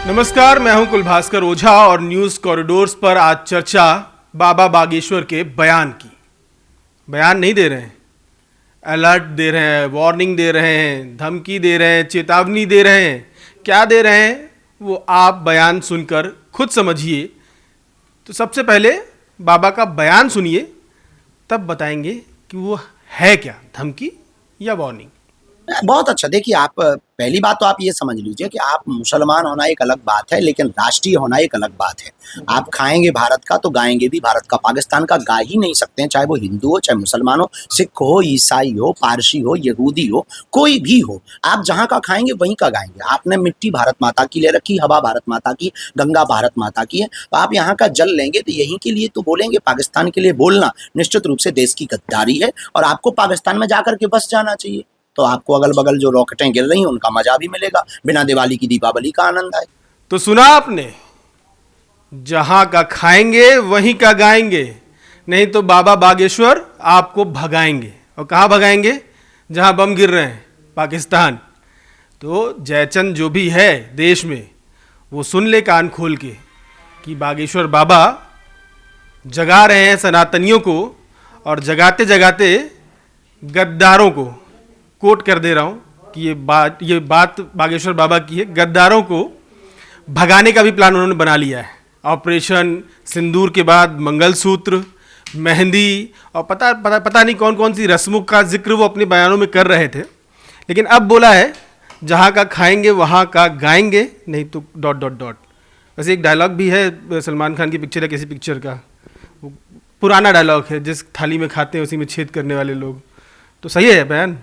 नमस्कार, मैं हूं कुलभास्कर ओझा और न्यूज कॉरिडोर्स पर आज चर्चा बाबा बागेश्वर के बयान की। बयान नहीं दे रहे हैं, अलर्ट दे रहे हैं, वार्निंग दे रहे हैं, धमकी दे रहे हैं, चेतावनी दे रहे हैं। क्या दे रहे हैं वो आप बयान सुनकर खुद समझिए। तो सबसे पहले बाबा का बयान सुनिए, तब बताएंगे कि वो है क्या, धमकी या वार्निंग। बहुत अच्छा। देखिए, आप पहली बात तो आप ये समझ लीजिए कि आप मुसलमान होना एक अलग बात है, लेकिन राष्ट्रीय होना एक अलग बात है। आप खाएंगे भारत का तो गाएंगे भी भारत का। पाकिस्तान का गा ही नहीं सकते हैं, चाहे वो हिंदू हो, चाहे मुसलमान हो, सिख हो, ईसाई हो, पारसी हो, यहूदी हो, कोई भी हो। आप जहाँ का खाएंगे वहीं का गाएंगे। आपने मिट्टी भारत माता की ले रखी, हवा भारत माता की, गंगा भारत माता की है, तो आप यहाँ का जल लेंगे तो यहीं के लिए तो बोलेंगे। पाकिस्तान के लिए बोलना निश्चित रूप से देश की गद्दारी है और आपको पाकिस्तान में जाकर के बस जाना चाहिए, तो आपको अगल बगल जो रॉकेटें गिर रही हैं उनका मजा भी मिलेगा, बिना दिवाली की दीपावली का आनंद आए। तो सुना आपने, जहां का खाएंगे वहीं का गाएंगे, नहीं तो बाबा बागेश्वर आपको भगाएंगे। और कहाँ भगाएंगे? जहां बम गिर रहे हैं, पाकिस्तान। तो जयचंद जो भी है देश में, वो सुन ले कान खोल के कि बागेश्वर बाबा जगा रहे हैं सनातनियों को, और जगाते जगाते गद्दारों को, कोट कर दे रहा हूं कि ये बात बागेश्वर बाबा की है, गद्दारों को भगाने का भी प्लान उन्होंने बना लिया है। ऑपरेशन सिंदूर के बाद मंगलसूत्र, मेहंदी और पता नहीं कौन कौन सी रस्मों का जिक्र वो अपने बयानों में कर रहे थे। लेकिन अब बोला है जहां का खाएंगे वहां का गाएंगे, नहीं तो ... वैसे एक डायलॉग भी है सलमान खान की पिक्चर है, किसी पिक्चर का, वो पुराना डायलॉग है, जिस थाली में खाते हैं उसी में छेद करने वाले लोग। तो सही है बयान।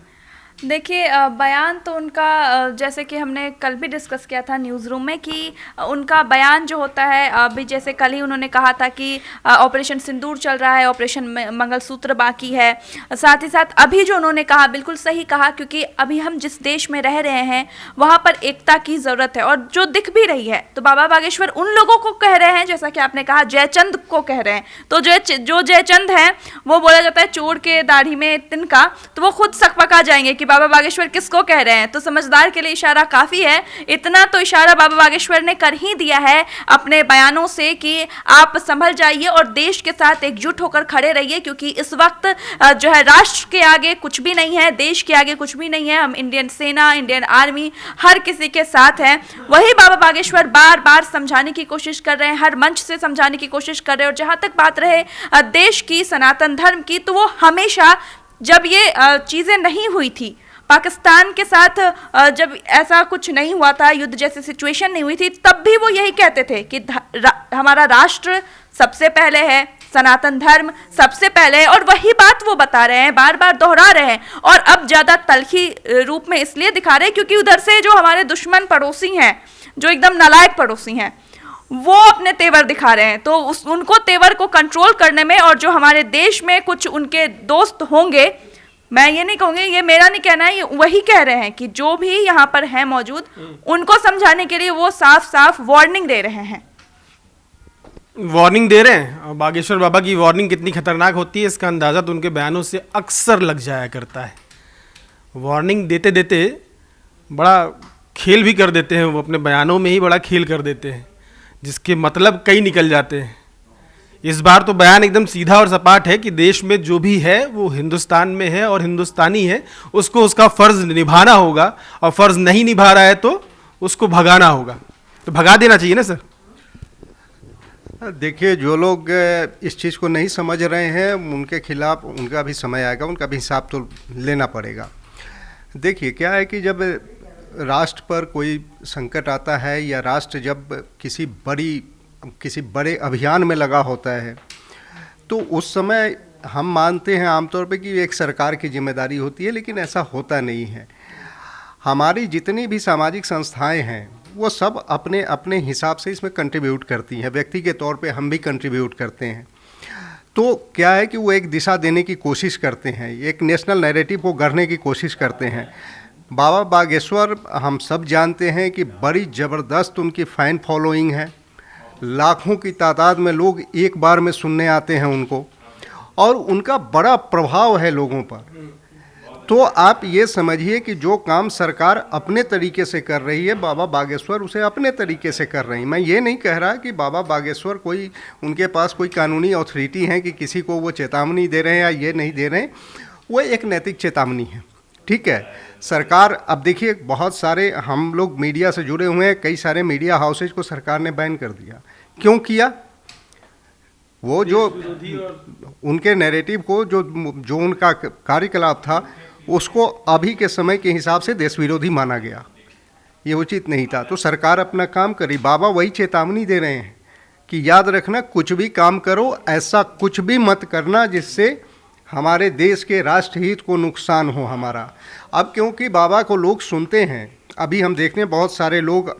देखिए, बयान तो उनका जैसे कि हमने कल भी डिस्कस किया था न्यूज़ रूम में कि उनका बयान जो होता है, अभी जैसे कल ही उन्होंने कहा था कि ऑपरेशन सिंदूर चल रहा है, ऑपरेशन मंगलसूत्र बाकी है। साथ ही साथ अभी जो उन्होंने कहा बिल्कुल सही कहा, क्योंकि अभी हम जिस देश में रह रहे हैं वहाँ पर एकता की ज़रूरत है और जो दिख भी रही है। तो बाबा बागेश्वर उन लोगों को कह रहे हैं, जैसा कि आपने कहा जयचंद को कह रहे हैं। तो जो जयचंद हैं वो बोला जाता है चोर के दाढ़ी में तिनका, तो वो खुद सकपका जाएंगे कि बाबा बागेश्वर किसको कह रहे हैं। तो समझदार के लिए इशारा काफी है। इतना तो इशारा बाबा बागेश्वर ने कर ही दिया है अपने बयानों से कि आप संभल जाइए और देश के साथ एकजुट होकर खड़े रहिए, क्योंकि इस वक्त जो है राष्ट्र के आगे कुछ भी नहीं है, देश के आगे कुछ भी नहीं है। हम इंडियन सेना, इंडियन आर्मी हर किसी के साथ हैं। वही बाबा बागेश्वर बार बार समझाने की कोशिश कर रहे हैं, हर मंच से समझाने की कोशिश कर रहे हैं। और जहां तक बात रहे देश की, सनातन धर्म की, तो वो हमेशा जब ये चीजें नहीं हुई थी पाकिस्तान के साथ, जब ऐसा कुछ नहीं हुआ था, युद्ध जैसी सिचुएशन नहीं हुई थी, तब भी वो यही कहते थे कि हमारा राष्ट्र सबसे पहले है, सनातन धर्म सबसे पहले है। और वही बात वो बता रहे हैं, बार बार दोहरा रहे हैं। और अब ज़्यादा तल्खी रूप में इसलिए दिखा रहे हैं क्योंकि उधर से जो हमारे दुश्मन पड़ोसी हैं, जो एकदम नालायक पड़ोसी हैं, वो अपने तेवर दिखा रहे हैं। तो उनको तेवर को कंट्रोल करने में, और जो हमारे देश में कुछ उनके दोस्त होंगे, मैं ये नहीं कहूँगी, ये मेरा नहीं कहना है, ये वही कह रहे हैं कि जो भी यहाँ पर है मौजूद, उनको समझाने के लिए वो साफ साफ वार्निंग दे रहे हैं। वार्निंग दे रहे हैं। और बागेश्वर बाबा की वार्निंग कितनी खतरनाक होती है इसका अंदाज़ा तो उनके बयानों से अक्सर लग जाया करता है। वार्निंग देते देते बड़ा खेल भी कर देते हैं, वो अपने बयानों में ही बड़ा खेल कर देते हैं, जिसके मतलब कई निकल जाते हैं। इस बार तो बयान एकदम सीधा और सपाट है कि देश में जो भी है वो हिंदुस्तान में है और हिंदुस्तानी है, उसको उसका फ़र्ज़ निभाना होगा, और फ़र्ज़ नहीं निभा रहा है तो उसको भगाना होगा। तो भगा देना चाहिए ना सर। देखिए, जो लोग इस चीज़ को नहीं समझ रहे हैं उनके खिलाफ उनका भी समय आएगा, उनका भी हिसाब तो लेना पड़ेगा। देखिए, क्या है कि जब राष्ट्र पर कोई संकट आता है या राष्ट्र जब किसी बड़े अभियान में लगा होता है, तो उस समय हम मानते हैं आमतौर पे कि एक सरकार की जिम्मेदारी होती है, लेकिन ऐसा होता नहीं है। हमारी जितनी भी सामाजिक संस्थाएं हैं वो सब अपने अपने हिसाब से इसमें कंट्रीब्यूट करती हैं। व्यक्ति के तौर पे हम भी कंट्रीब्यूट करते हैं। तो क्या है कि वो एक दिशा देने की कोशिश करते हैं, एक नेशनल नैरेटिव को गढ़ने की कोशिश करते हैं। बाबा बागेश्वर हम सब जानते हैं कि बड़ी ज़बरदस्त उनकी फ़ैन फॉलोइंग है, लाखों की तादाद में लोग एक बार में सुनने आते हैं उनको, और उनका बड़ा प्रभाव है लोगों पर। तो आप ये समझिए कि जो काम सरकार अपने तरीके से कर रही है, बाबा बागेश्वर उसे अपने तरीके से कर रही हैं। मैं ये नहीं कह रहा कि बाबा बागेश्वर कोई, उनके पास कोई कानूनी अथॉरिटी है कि किसी को वो चेतावनी दे रहे हैं या ये नहीं दे रहे हैं। वो एक नैतिक चेतावनी है, ठीक है। सरकार, अब देखिए बहुत सारे हम लोग मीडिया से जुड़े हुए हैं, कई सारे मीडिया हाउसेज को सरकार ने बैन कर दिया। क्यों किया? वो जो उनके नैरेटिव को, जो उनका कार्यकलाप था, उसको अभी के समय के हिसाब से देश विरोधी माना गया। ये उचित नहीं था। तो सरकार अपना काम करी। बाबा वही चेतावनी दे रहे हैं कि याद रखना, कुछ भी काम करो, ऐसा कुछ भी मत करना जिससे हमारे देश के राष्ट्रहित को नुकसान हो हमारा। अब क्योंकि बाबा को लोग सुनते हैं, अभी हम देखते हैं बहुत सारे लोग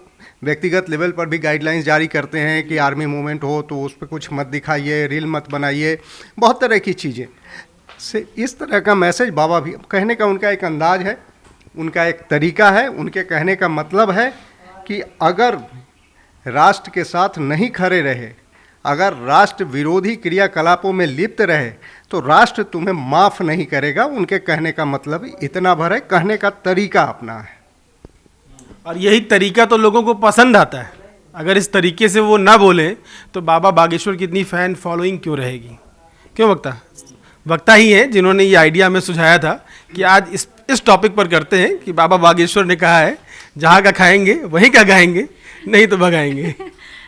व्यक्तिगत लेवल पर भी गाइडलाइंस जारी करते हैं कि आर्मी मूवमेंट हो तो उस पर कुछ मत दिखाइए, रील मत बनाइए, बहुत तरह की चीज़ें से इस तरह का मैसेज बाबा भी कहने का उनका एक अंदाज है, उनका एक तरीका है। उनके कहने का मतलब है कि अगर राष्ट्र के साथ नहीं खड़े रहे, अगर राष्ट्र विरोधी क्रियाकलापों में लिप्त रहे तो राष्ट्र तुम्हें माफ़ नहीं करेगा। उनके कहने का मतलब इतना भर है, कहने का तरीका अपना है। और यही तरीका तो लोगों को पसंद आता है। अगर इस तरीके से वो ना बोले तो बाबा बागेश्वर की इतनी फ़ैन फॉलोइंग क्यों रहेगी? क्यों वक्ता ही है जिन्होंने ये आइडिया हमें सुझाया था कि आज इस टॉपिक पर करते हैं कि बाबा बागेश्वर ने कहा है जहाँ का खाएंगे वहीं का गाएंगे, नहीं तो भगाएंगे।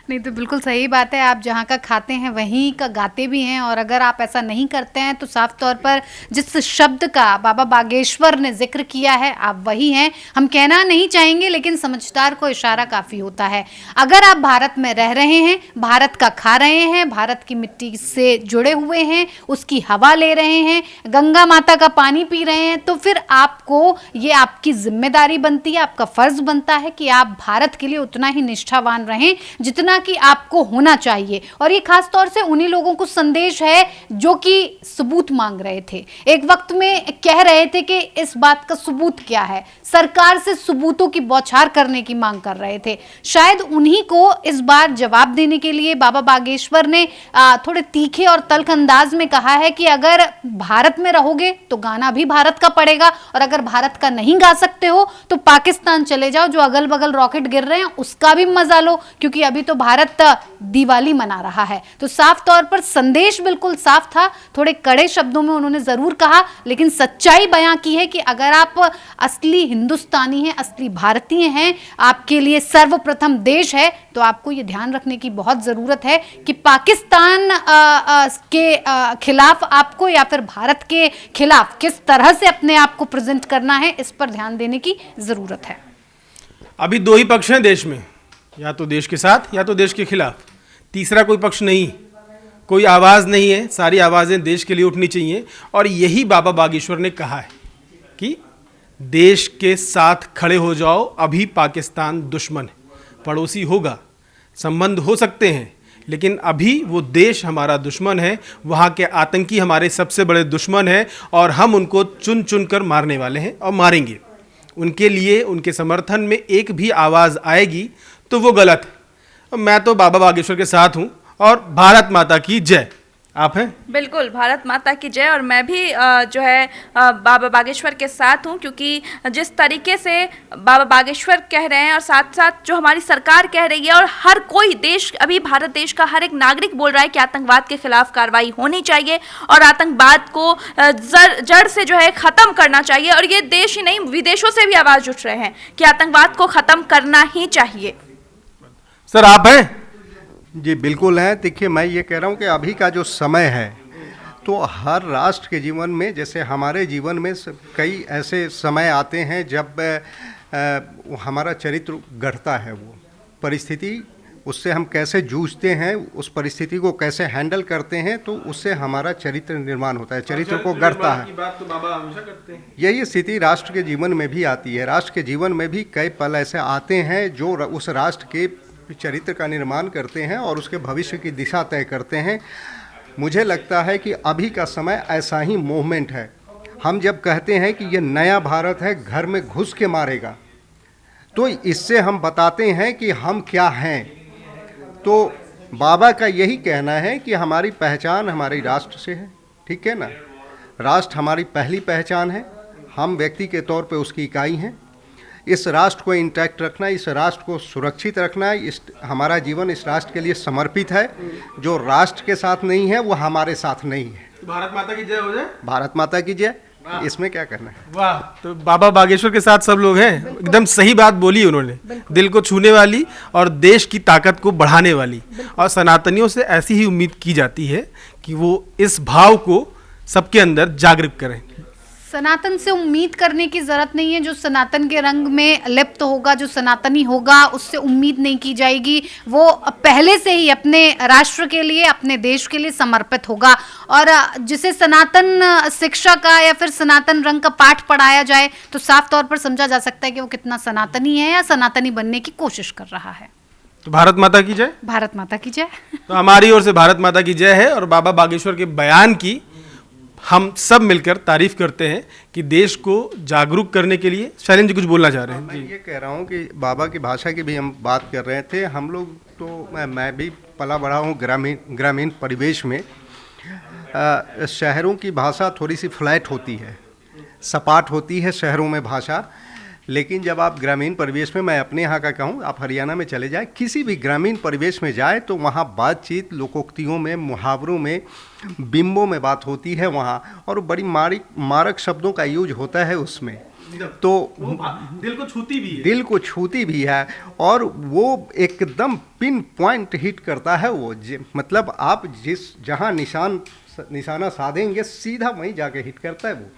नहीं तो बिल्कुल सही बात है। आप जहाँ का खाते हैं वहीं का गाते भी हैं, और अगर आप ऐसा नहीं करते हैं तो साफ तौर पर जिस शब्द का बाबा बागेश्वर ने जिक्र किया है आप वही हैं। हम कहना नहीं चाहेंगे लेकिन समझदार को इशारा काफ़ी होता है। अगर आप भारत में रह रहे हैं, भारत का खा रहे हैं, भारत की मिट्टी से जुड़े हुए हैं, उसकी हवा ले रहे हैं, गंगा माता का पानी पी रहे हैं, तो फिर आपको ये आपकी जिम्मेदारी बनती है, आपका फ़र्ज़ बनता है कि आप भारत के लिए उतना ही निष्ठावान रहें जितना कि आपको होना चाहिए। और ये खास तौर से उन्हीं लोगों को संदेश है जो कि सबूत मांग रहे थे, एक वक्त में कह रहे थे कि इस बात का सबूत क्या है, सरकार से सबूतों की बौछार करने की मांग कर रहे थे। शायद उन्हीं को इस बार जवाब देने के लिए बाबा बागेश्वर ने थोड़े तीखे और तल्ख अंदाज में कहा है कि अगर भारत में रहोगे तो गाना भी भारत का पड़ेगा, और अगर भारत का नहीं गा सकते हो तो पाकिस्तान चले जाओ, जो अगल बगल रॉकेट गिर रहे हैं उसका भी मजा लो, क्योंकि अभी तो भारत दिवाली मना रहा है। तो साफ तौर पर संदेश बिल्कुल साफ था। थोड़े कड़े शब्दों में उन्होंने जरूर कहा, लेकिन सच्चाई बयां की है कि अगर आप असली हिंदुस्तानी हैं, असली भारतीय हैं, आपके लिए सर्वप्रथम देश है, तो आपको ये ध्यान रखने की बहुत ज़रूरत है कि पाकिस्तान के खिलाफ आपको या फिर भारत के खिलाफ किस तरह से अपने आप को प्रेजेंट करना है, इस पर ध्यान देने की ज़रूरत है। अभी दो ही पक्ष हैं देश में, या तो देश के साथ या तो देश के खिलाफ। तीसरा कोई पक्ष नहीं, कोई आवाज़ नहीं है। सारी आवाज़ें देश के लिए उठनी चाहिए। और यही बाबा बागेश्वर ने कहा है कि देश के साथ खड़े हो जाओ। अभी पाकिस्तान दुश्मन है, पड़ोसी होगा, संबंध हो सकते हैं, लेकिन अभी वो देश हमारा दुश्मन है। वहाँ के आतंकी हमारे सबसे बड़े दुश्मन हैं और हम उनको चुन चुन कर मारने वाले हैं और मारेंगे। उनके लिए, उनके समर्थन में एक भी आवाज़ आएगी तो वो गलत है। मैं तो बाबा बागेश्वर के साथ हूँ और भारत माता की जय। आप हैं? बिल्कुल, भारत माता की जय। और मैं भी जो है बाबा बागेश्वर के साथ हूँ, क्योंकि जिस तरीके से बाबा बागेश्वर कह रहे हैं और साथ साथ जो हमारी सरकार कह रही है और हर कोई देश, अभी भारत देश का हर एक नागरिक बोल रहा है कि आतंकवाद के खिलाफ कार्रवाई होनी चाहिए और आतंकवाद को जड़ से जो है ख़त्म करना चाहिए। और ये देश ही नहीं, विदेशों से भी आवाज़ उठ रहे हैं कि आतंकवाद को ख़त्म करना ही चाहिए। सर आप हैं? जी बिल्कुल है। देखिए, मैं ये कह रहा हूँ कि अभी का जो समय है, तो हर राष्ट्र के जीवन में, जैसे हमारे जीवन में कई ऐसे समय आते हैं जब हमारा चरित्र गढ़ता है। वो परिस्थिति, उससे हम कैसे जूझते हैं, उस परिस्थिति को कैसे हैंडल करते हैं, तो उससे हमारा चरित्र निर्माण होता है, चरित्र को गढ़ता है। बात तो बाबा हमेशा करते हैं। यही स्थिति राष्ट्र के जीवन में भी आती है। राष्ट्र के जीवन में भी कई पल ऐसे आते हैं जो उस राष्ट्र के चरित्र का निर्माण करते हैं और उसके भविष्य की दिशा तय करते हैं। मुझे लगता है कि अभी का समय ऐसा ही मूवमेंट है। हम जब कहते हैं कि ये नया भारत है, घर में घुस के मारेगा, तो इससे हम बताते हैं कि हम क्या हैं। तो बाबा का यही कहना है कि हमारी पहचान हमारी राष्ट्र से है, ठीक है ना। राष्ट्र हमारी पहली पहचान है, हम व्यक्ति के तौर पे उसकी इकाई हैं। इस राष्ट्र को इंटैक्ट रखना, इस राष्ट्र को सुरक्षित रखना, इस हमारा जीवन इस राष्ट्र के लिए समर्पित है। जो राष्ट्र के साथ नहीं है वो हमारे साथ नहीं है। भारत माता की जय हो जाए। भारत माता की जय, इसमें क्या करना है। वाह, तो बाबा बागेश्वर के साथ सब लोग हैं। एकदम सही बात बोली उन्होंने, दिल को छूने वाली और देश की ताकत को बढ़ाने वाली। और सनातनियों से ऐसी ही उम्मीद की जाती है कि वो इस भाव को सबके अंदर जागृत करें। सनातन से उम्मीद करने की जरूरत नहीं है। जो सनातन के रंग में लिप्त होगा, जो सनातनी होगा, उससे उम्मीद नहीं की जाएगी। वो पहले से ही अपने राष्ट्र के लिए, अपने देश के लिए समर्पित होगा। और जिसे सनातन शिक्षा का या फिर सनातन रंग का पाठ पढ़ाया जाए तो साफ तौर पर समझा जा सकता है कि वो कितना सनातनी है या सनातनी बनने की कोशिश कर रहा है। तो भारत माता की जय। भारत माता की जय। तो हमारी ओर से भारत माता की जय है। और बाबा बागेश्वर के बयान की हम सब मिलकर तारीफ करते हैं कि देश को जागरूक करने के लिए। शैलेंद्र जी कुछ बोलना चाह रहे हैं। मैं ये कह रहा हूँ कि बाबा की भाषा की भी हम बात कर रहे थे। हम लोग तो मैं भी पला बड़ा हूँ ग्रामीण परिवेश में। शहरों की भाषा थोड़ी सी फ्लैट होती है, सपाट होती है शहरों में भाषा। लेकिन जब आप ग्रामीण परिवेश में, मैं अपने यहाँ का कहूँ, आप हरियाणा में चले जाएं, किसी भी ग्रामीण परिवेश में जाए तो वहाँ बातचीत लोकोक्तियों में, मुहावरों में, बिंबों में बात होती है वहाँ। और बड़ी मारक शब्दों का यूज होता है उसमें, तो दिल को छूती भी है। दिल को छूती भी है। और वो एकदम पिन पॉइंट हिट करता है वो। मतलब आप जहाँ निशाना साधेंगे सीधा वहीं जाके हिट करता है वो।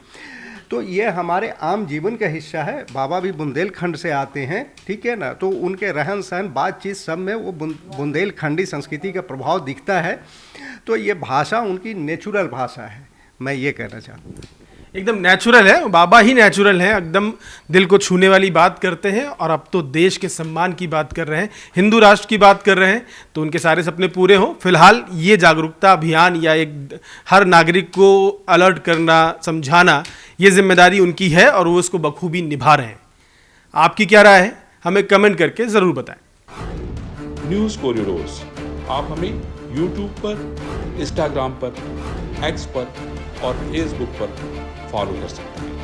तो ये हमारे आम जीवन का हिस्सा है। बाबा भी बुंदेलखंड से आते हैं, ठीक है ना, तो उनके रहन सहन, बातचीत सब में वो बुंदेलखंडी संस्कृति का प्रभाव दिखता है। तो ये भाषा उनकी नेचुरल भाषा है, मैं ये कहना चाहता हूँ। एकदम नेचुरल है, बाबा ही नेचुरल हैं, एकदम दिल को छूने वाली बात करते हैं। और अब तो देश के सम्मान की बात कर रहे हैं, हिंदू राष्ट्र की बात कर रहे हैं, तो उनके सारे सपने पूरे हों। फिलहाल ये जागरूकता अभियान या एक हर नागरिक को अलर्ट करना, समझाना, ये जिम्मेदारी उनकी है और वो इसको बखूबी निभा रहे हैं। आपकी क्या राय है, हमें कमेंट करके ज़रूर बताएं। न्यूज़ कोरिडोर्स आप हमें यूट्यूब पर, इंस्टाग्राम पर, एक्स पर और फेसबुक पर फॉलो कर सकते हैं।